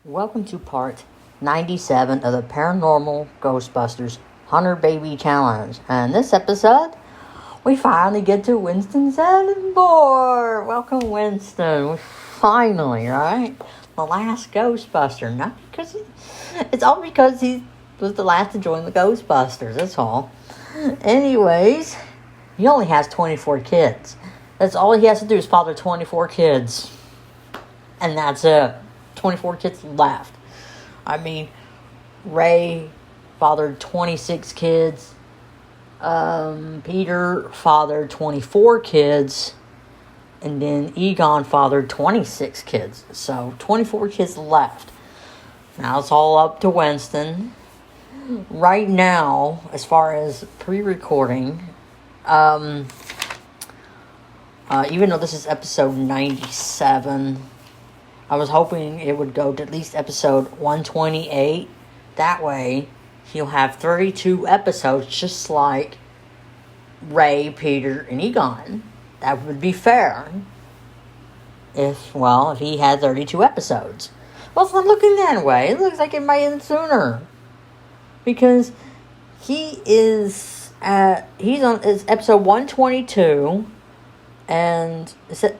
Welcome to part 97 of the Paranormal Ghostbusters Hunter Baby Challenge. And this episode, we finally get to Winston Zeddemore. Welcome, Winston. Finally, right? The last Ghostbuster. Not because it's all because he was the last to join the Ghostbusters. That's all. Anyways, he only has 24 kids. That's all he has to do is father 24 kids. And that's it. 24 kids left. I mean, Ray fathered 26 kids. Peter fathered 24 kids. And then Egon fathered 26 kids. So, 24 kids left. Now it's all up to Winston. Right now, as far as pre-recording, even though this is episode 97, I was hoping it would go to at least episode 128. That way, he'll have 32 episodes just like Ray, Peter, and Egon. That would be fair. If he had 32 episodes. Well, it's not looking that way. It looks like it might end sooner. Because he's on episode 122. And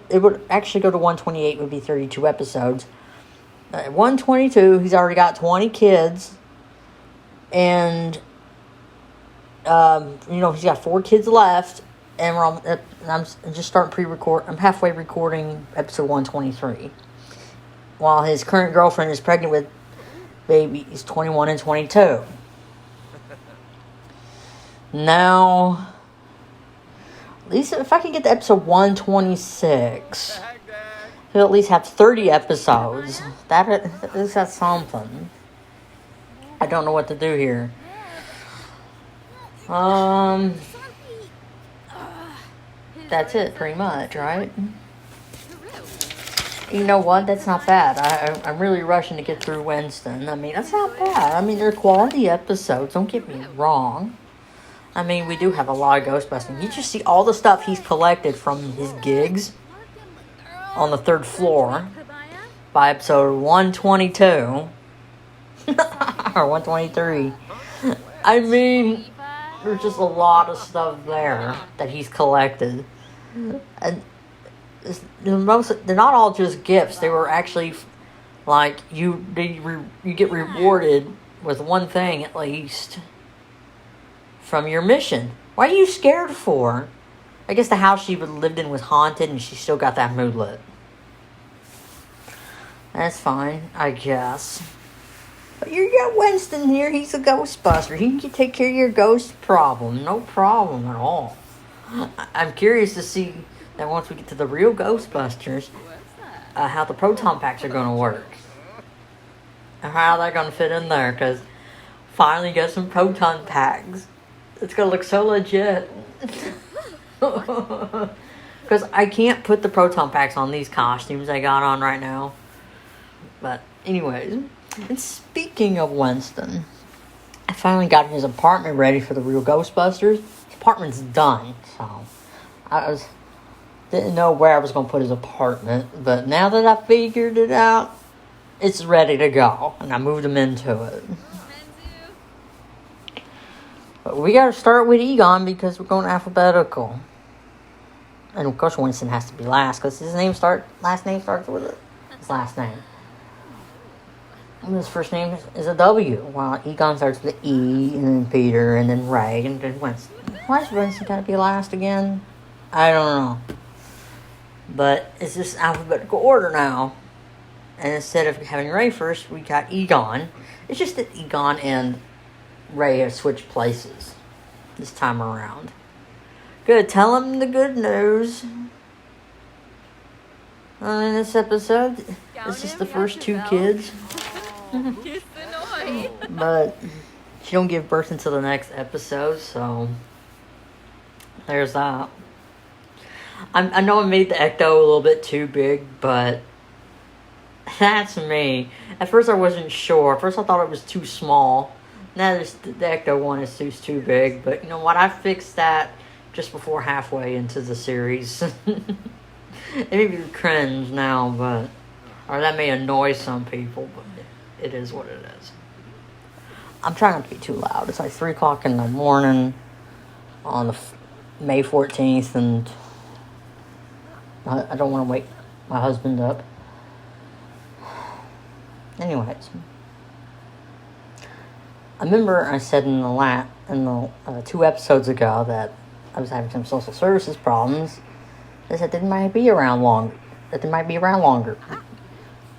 it would actually go to 128, would be 32 episodes. At 122, he's already got 20 kids. And, he's got 4 kids left. And I'm just starting pre-record. I'm halfway recording episode 123. While his current girlfriend is pregnant with babies 21 and 22. Now, at least if I can get to episode 126, he'll at least have 30 episodes. At least that's something. I don't know what to do here. That's it, pretty much, right? You know what? That's not bad. I'm really rushing to get through Winston. I mean, that's not bad. I mean, they're quality episodes. Don't get me wrong. I mean, we do have a lot of Ghostbusting. You just see all the stuff he's collected from his gigs on the 3rd floor by episode 122. Or 123. I mean, there's just a lot of stuff there that he's collected. And they're not all just gifts. They were actually, like, you get rewarded with one thing at least from your mission. What are you scared for? I guess the house she lived in was haunted and she still got that mood lit. That's fine, I guess. But you got Winston here. He's a Ghostbuster. He can take care of your ghost problem. No problem at all. I'm curious to see that once we get to the real Ghostbusters, how the proton packs are going to work. And how they're going to fit in there. Because finally got some proton packs. It's going to look so legit. Because I can't put the proton packs on these costumes I got on right now. But anyways. And speaking of Winston, I finally got his apartment ready for the real Ghostbusters. His apartment's done. So didn't know where I was going to put his apartment. But now that I figured it out, it's ready to go. And I moved him into it. But we got to start with Egon because we're going alphabetical. And of course Winston has to be last because his last name starts with it. His last name. And his first name is a W. While Egon starts with E, and then Peter, and then Ray, and then Winston. Why is Winston got to be last again? I don't know. But it's just alphabetical order now. And instead of having Ray first, we got Egon. It's just that Egon and Ray have switched places this time around. Good, tell him the good news. In this episode, it's just the first 2 kids. But she don't give birth until the next episode, so there's that. I know I made the ecto a little bit too big, but that's me. At first I wasn't sure. At first I thought it was too small. Now the ecto one is too big, but you know what? I fixed that just before halfway into the series. It may be cringe now, or that may annoy some people, but it is what it is. I'm trying not to be too loud. It's like 3 o'clock in the morning on the May 14th, and I don't want to wake my husband up. Anyways, I remember I said in the 2 episodes ago that I was having some social services problems. They said they might be around longer.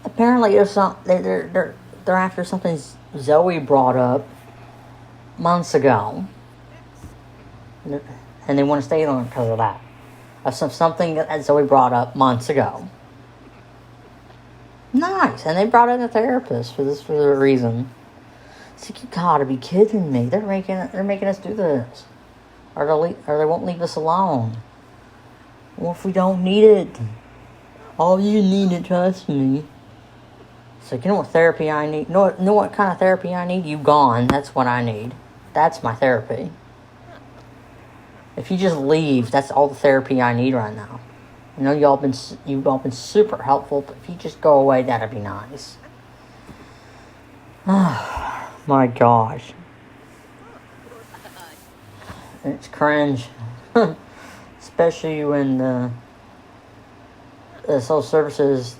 Apparently, they're after something Zoe brought up months ago, and they want to stay on because of that. Of something that Zoe brought up months ago. Nice, and they brought in a therapist for the reason. It's like, you gotta be kidding me! They're making us do this, or they won't leave us alone. Well, if we don't need it, all you need to trust me. So you know what therapy I need? Know what kind of therapy I need? You gone. That's what I need. That's my therapy. If you just leave, that's all the therapy I need right now. I know you've all been super helpful, but if you just go away, that'd be nice. Oh, my gosh. It's cringe. Especially when the social services,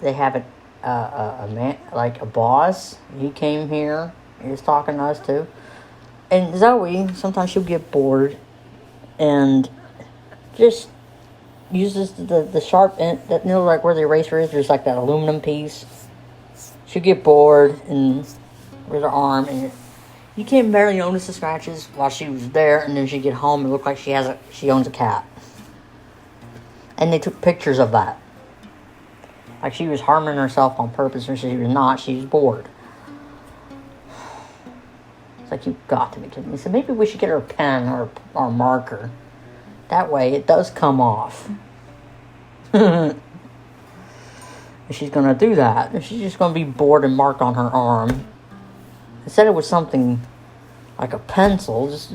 they have a man, like a boss. He came here. He was talking to us too. And Zoe, sometimes she'll get bored and just uses the sharp end, that, like where the eraser is, there's like that aluminum piece. She'll get bored and with her arm, and you can't barely notice the scratches while she was there, and then she get home and look like she owns a cat. And they took pictures of that. Like she was harming herself on purpose, and she was not. She was bored. It's like, you've got to be kidding me. So maybe we should get her a pen or a marker. That way it does come off. If she's going to do that, if she's just going to be bored and mark on her arm, instead it was something like a pencil, just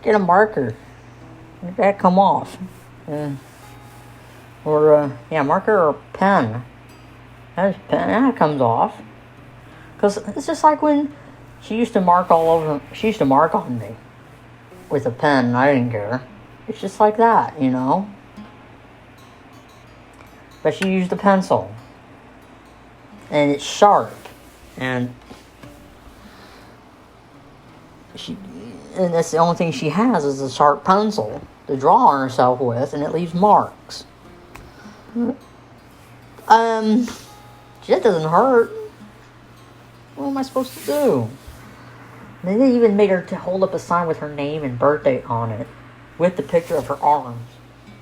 get a marker. Make that come off. Marker or pen. That comes off. Because it's just like when she used to mark on me with a pen, and I didn't care. It's just like that, you know. But she used a pencil. And it's sharp. And that's the only thing she has is a sharp pencil to draw on herself with, and it leaves marks. That doesn't hurt. What am I supposed to do? And they even made her to hold up a sign with her name and birthday on it, with the picture of her arms.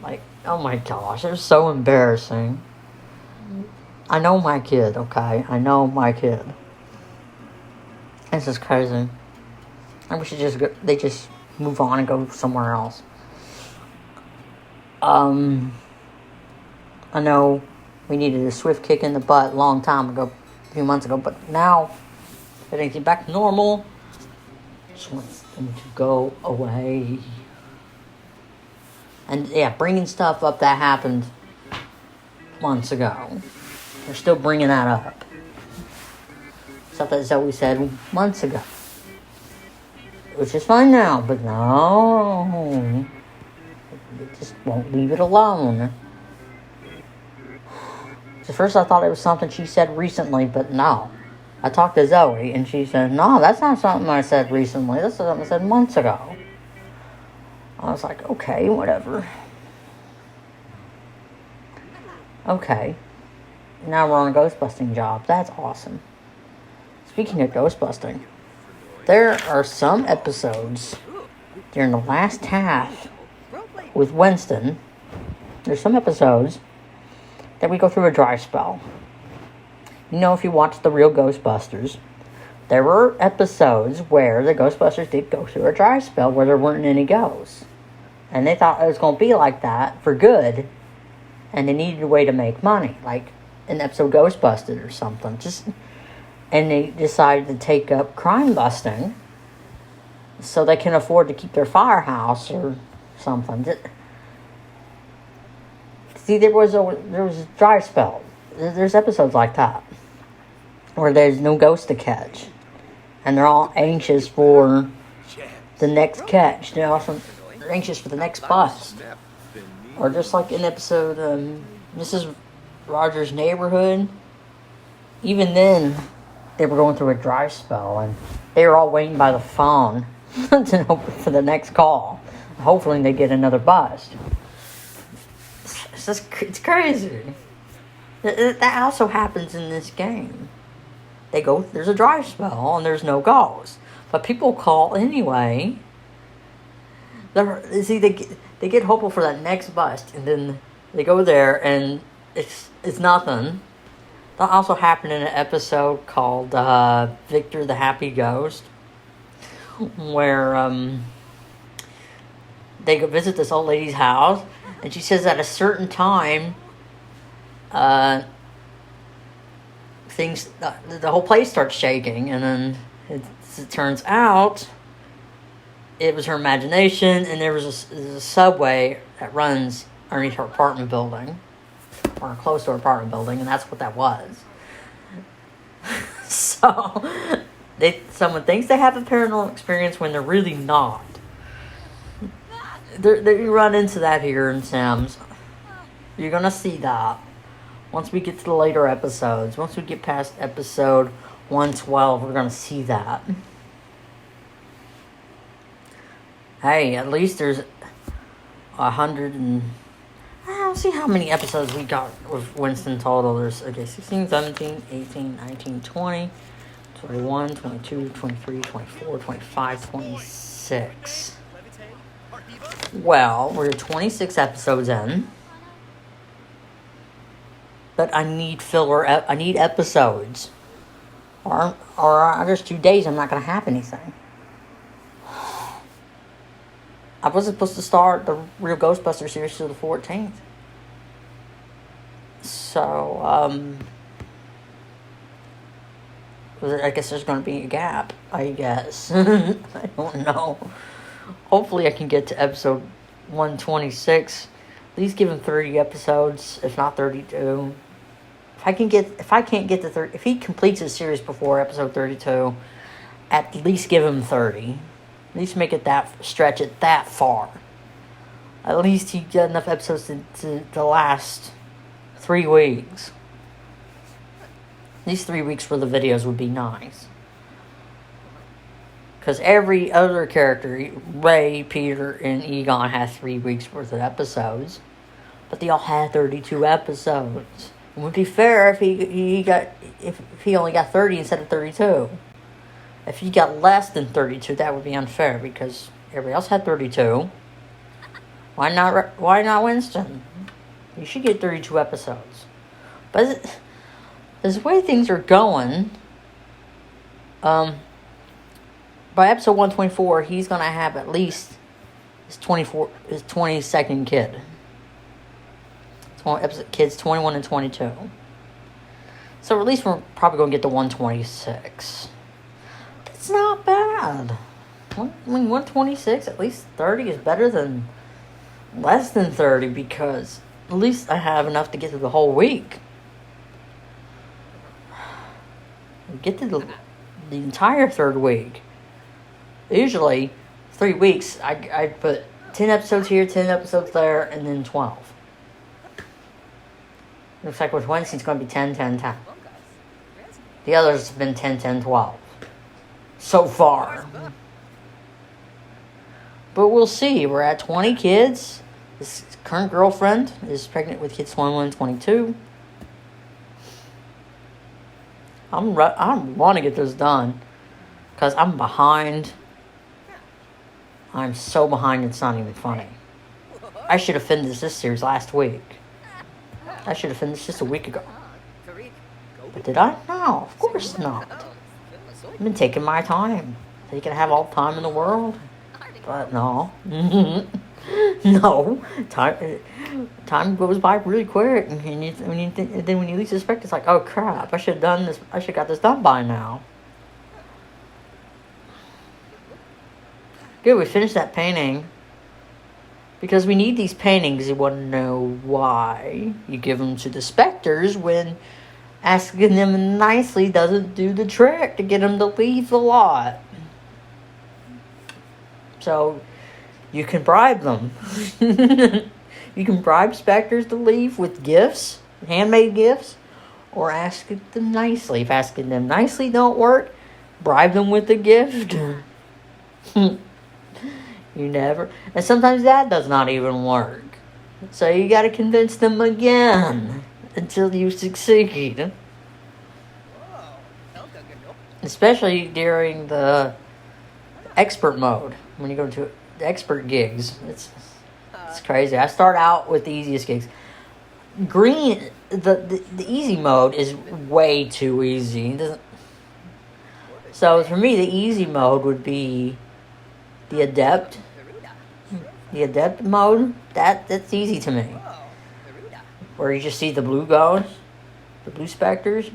Like, oh my gosh, it was so embarrassing. I know my kid, okay? I know my kid. This is crazy. I wish they just move on and go somewhere else. I know we needed a swift kick in the butt a few months ago, but now everything's get back to normal. Just want them to go away. And yeah, bringing stuff up that happened months ago. They're still bringing that up. Stuff that Zoe said months ago. Which is fine now, but no. They just won't leave it alone. At first I thought it was something she said recently, but no. I talked to Zoe, and she said, no, that's not something I said recently. That's something I said months ago. I was like, okay, whatever. Okay. Now we're on a ghostbusting job. That's awesome. Speaking of ghostbusting, there are some episodes during the last half with Winston. There's some episodes that we go through a dry spell. You know, if you watch the real Ghostbusters, there were episodes where the Ghostbusters did go through a dry spell where there weren't any ghosts. And they thought it was going to be like that for good, and they needed a way to make money, like an episode Ghostbusters or something. And they decided to take up crime busting so they can afford to keep their firehouse or something. See, there was a dry spell. There's episodes like that. where there's no ghost to catch. And they're all anxious for the next catch. They're anxious for the next bust. Or just like in episode Mrs. Rogers' Neighborhood, even then they were going through a dry spell and they were all waiting by the phone to hope for the next call. Hopefully they get another bust. It's crazy. That also happens in this game. There's a dry spell and there's no ghosts, but people call anyway. They get hopeful for that next bust, and then they go there and it's nothing. That also happened in an episode called Victor the Happy Ghost, where they go visit this old lady's house, and she says at a certain time, the whole place starts shaking, and then it turns out it was her imagination, and there's a subway that runs underneath her apartment building, or close to her apartment building, and that's what that was. So, someone thinks they have a paranormal experience when they're really not. They run into that here in Sims. You're gonna see that once we get to the later episodes. Once we get past episode 112, we're gonna see that. Hey, at least there's 100 and... I don't see how many episodes we got with Winston total. There's, 16, 17, 18, 19, 20, 21, 22, 23, 24, 25, 26. Well, we're 26 episodes in. But I need filler, I need episodes. Or just 2 days I'm not going to have anything. I wasn't supposed to start the real Ghostbusters series till the 14th. So, I guess there's going to be a gap, I guess. I don't know. Hopefully I can get to episode 126. At least give him 30 episodes, if not 32. If he completes his series before episode 32, at least give him 30. At least stretch it that far. At least he got enough episodes to last 3 weeks. At least 3 weeks for the videos would be nice. Because every other character, Ray, Peter, and Egon, has 3 weeks worth of episodes. But they all had 32 episodes. It would be fair if he only got 30 instead of 32. If he got less than 32, that would be unfair because everybody else had 32. Why not Winston? You should get 32 episodes. But the way things are going, by episode 124, he's going to have at least his 22nd kid. Kids 21 and 22. So at least we're probably going to get to 126. It's not bad. 126, at least 30 is better than less than 30 because at least I have enough to get through the whole week. Get to the entire third week. Usually, 3 weeks, I put 10 episodes here, 10 episodes there, and then 12. Looks like with Wednesday, it's going to be 10, 10, 10. The others have been 10, 10, 12. So far. But we'll see. We're at 20 kids. His current girlfriend is pregnant with kids 21 and 22. I want to get this done. Because I'm behind. I'm so behind it's not even funny. I should have finished this series last week. I should have finished just a week ago. But did I? No, of course not. I've been taking my time. So you can have all the time in the world. But no. No. Time goes by really quick. And then when you least expect, it's like, oh crap, I should have done this. I should have got this done by now. Good, we finished that painting. Because we need these paintings. You want to know why. You give them to the specters when asking them nicely doesn't do the trick to get them to leave the lot. So, you can bribe them. You can bribe specters to leave with gifts, handmade gifts, or ask them nicely. If asking them nicely don't work, bribe them with a gift. You never... And sometimes that does not even work. So you gotta convince them again until you succeed. Especially during the expert mode. When you go to the expert gigs. It's crazy. I start out with the easiest gigs. The easy mode is way too easy. So for me, the easy mode would be the adept. The adept mode, that's easy to me. Where you just see the blue ghosts, the blue specters.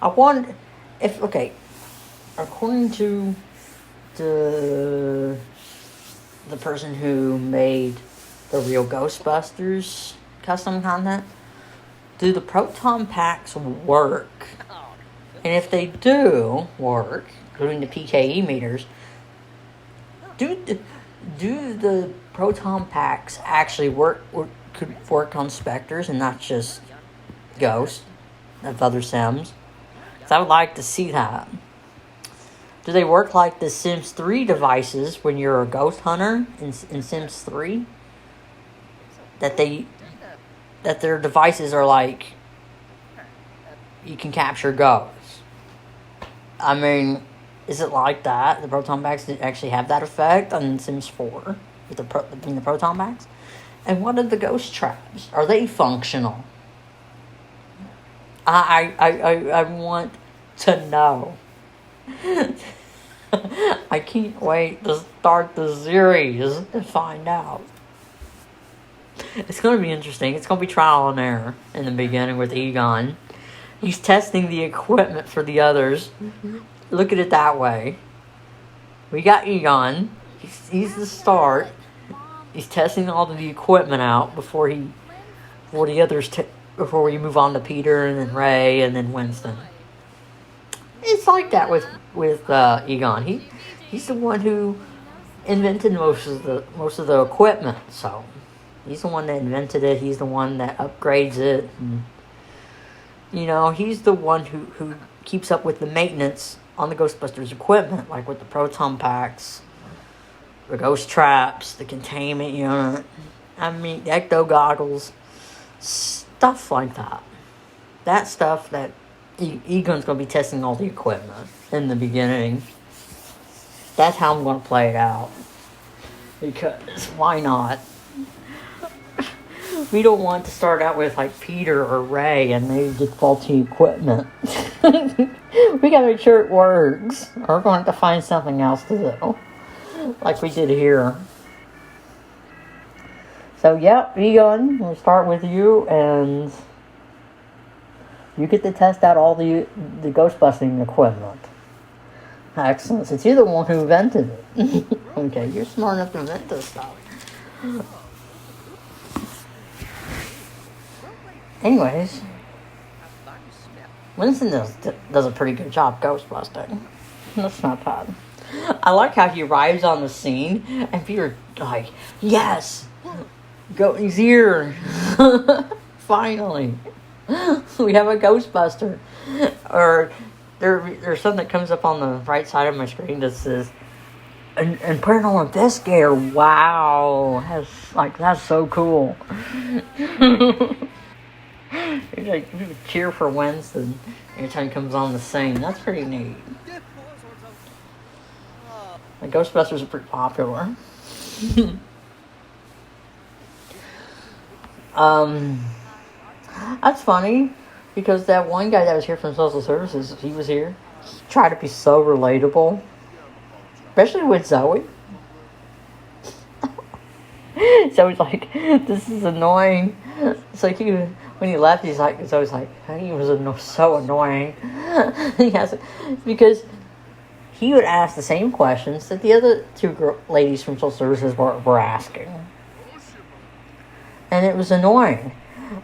I wonder if, okay, according to the person who made the real Ghostbusters custom content, do the proton packs work? And if they do work, including the PKE meters, do the proton packs actually could work on specters and not just ghosts of other Sims? Because I would like to see that. Do they work like the Sims 3 devices when you're a ghost hunter in Sims 3? That their devices are like, you can capture ghosts. I mean, is it like that? The proton packs actually have that effect on Sims 4 with the proton packs? And what are the ghost traps? Are they functional? I want to know. I can't wait to start the series to find out. It's going to be interesting. It's going to be trial and error in the beginning with Egon. He's testing the equipment for the others. Look at it that way. We got Egon. He's the start. He's testing all of the equipment out before we move on to Peter and then Ray and then Winston. It's like that with Egon. He's the one who invented most of the equipment. So he's the one that invented it. He's the one that upgrades it. And, he's the one who keeps up with the maintenance on the Ghostbusters equipment, like with the proton packs, the ghost traps, the containment unit. I mean, the ecto goggles, stuff like that. That stuff that Egon's going to be testing all the equipment in the beginning. That's how I'm going to play it out. Because why not? We don't want to start out with like Peter or Ray and they get faulty equipment. We got to make sure it works. Or we're going to have to find something else to do. Like we did here. So, Egon, we'll start with you, and you get to test out all the ghost-busting equipment. Excellent. Since you're the one who invented it. Okay, you're smart enough to invent this stuff. Anyways, Winston does a pretty good job ghost-busting. That's not bad. I like how he arrives on the scene, and Peter like, yes! He's here. Finally. We have a Ghostbuster. Or there's something that comes up on the right side of my screen that says, and Paranormal Investigator. Wow. That's so cool. You cheer for Winston every time he comes on the scene. That's pretty neat. The Ghostbusters are pretty popular. That's funny, because that one guy that was here from social services, he was here. He tried to be so relatable, especially with Zoe. So he's like, this is annoying. So when he left, Zoe's like, he was so annoying. Because he would ask the same questions that the other two ladies from social services were asking. And it was annoying.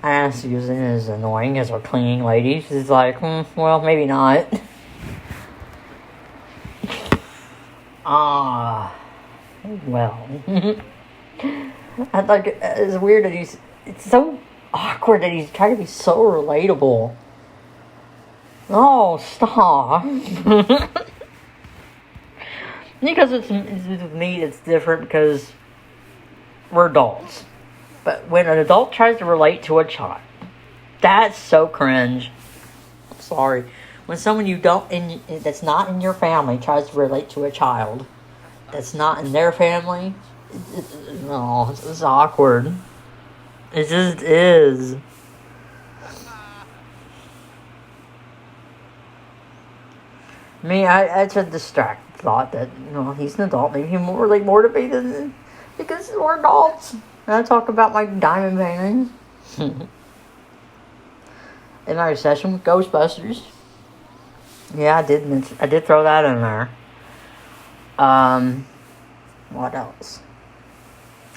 I asked Susan, is annoying as a cleaning lady. She's like, well, maybe not. Well. I thought it's weird that it's so awkward that he's trying to be so relatable. Oh, stop. Because it's with me, it's different because we're adults. But when an adult tries to relate to a child, that's so cringe. I'm sorry. When someone that's not in your family tries to relate to a child that's not in their family, it's awkward. It just is. It's a distracted thought that, he's an adult. Maybe he will relate more to me because we're adults. And I talk about my diamond paintings. In our session with Ghostbusters. Yeah, I did throw that in there. What else?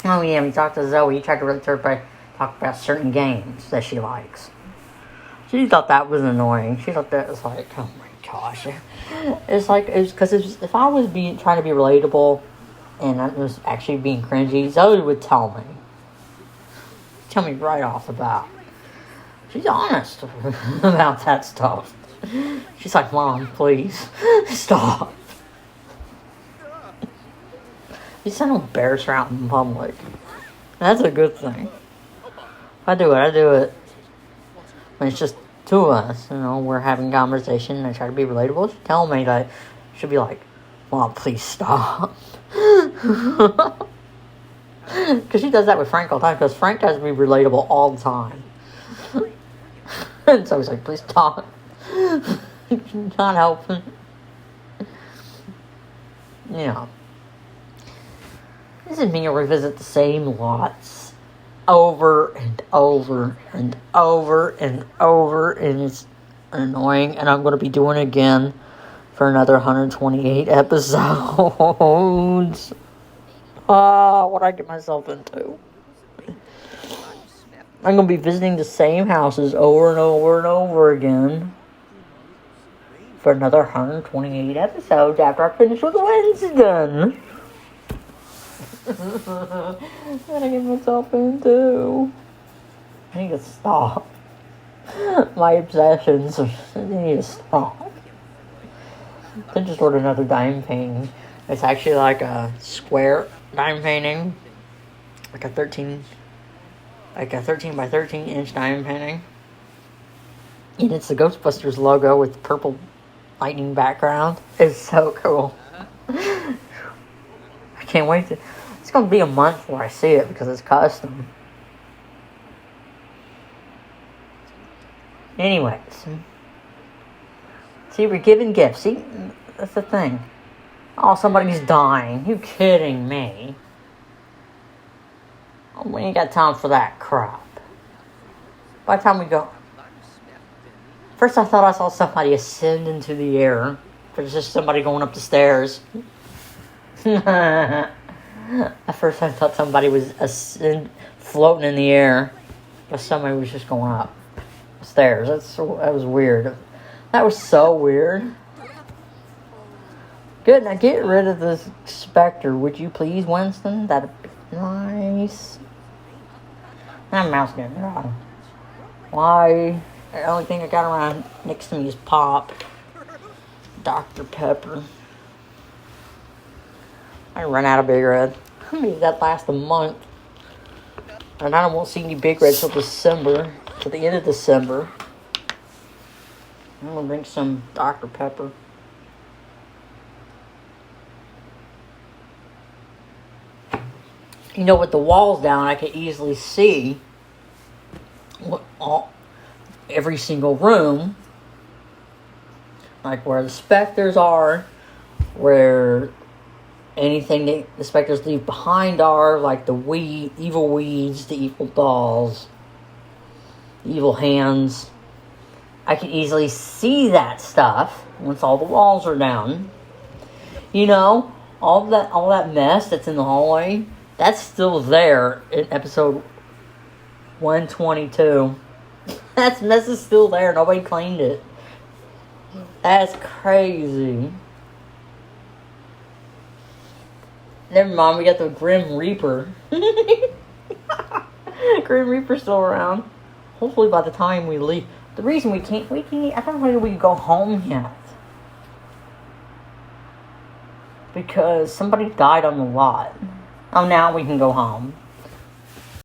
Oh yeah, we talked to Zoe. He tried to relate to her by talking about certain games that she likes. She thought that was annoying. She thought that was like, oh my gosh. It's because if I was trying to be relatable and I was actually being cringy, Zoe would tell me. Tell me right off the bat. She's honest about that stuff. She's like, Mom, please, stop. You just don't embarrass her out in public. That's a good thing. If I do it. When it's just two of us, we're having conversation and I try to be relatable. She tell me that she'll be like, Mom, please stop. Because she does that with Frank all the time, because Frank tries to be relatable all the time. And so he's like, please stop. Not helping. This is me revisit the same lots over and over and over and over, and it's annoying, and I'm going to be doing it again for another 128 episodes. What I get myself into. I'm going to be visiting the same houses over and over and over again for another 128 episodes after I finish with Winston. What I get myself into. I need to stop. My obsessions. I need to stop. I just ordered another diamond painting. It's actually like a square diamond painting. Like a 13 by 13 inch diamond painting. And it's the Ghostbusters logo with purple lightning background. It's so cool. I can't wait to... It's going to be a month before I see it because it's custom. Anyways. See, we're giving gifts. See, that's the thing. Oh, somebody's dying. You kidding me? Oh, we ain't got time for that crap. By the time we go... First I thought I saw somebody ascend into the air. But it's just somebody going up the stairs. At first I thought somebody was floating in the air. But somebody was just going up the stairs. That was weird. That was so weird. Good, now get rid of this specter, would you please, Winston? That'd be nice. That mouse getting dry. Why? The only thing I got around next to me is Pop. Dr. Pepper. I run out of Big Red. Maybe that lasts a month. And I won't see any Big Red till December. Till the end of December. I'm gonna drink some Dr. Pepper. With the walls down, I can easily see every single room. Like where the specters are, where anything that the specters leave behind are, like the evil weeds, the evil dolls, the evil hands. I can easily see that stuff once all the walls are down. All that mess that's in the hallway, that's still there in episode 122. That mess is still there. Nobody cleaned it. That's crazy. Never mind, we got the Grim Reaper. Grim Reaper's still around. Hopefully by the time we leave. The reason we can't, I don't think we can go home yet. Because somebody died on the lot. Oh, now we can go home.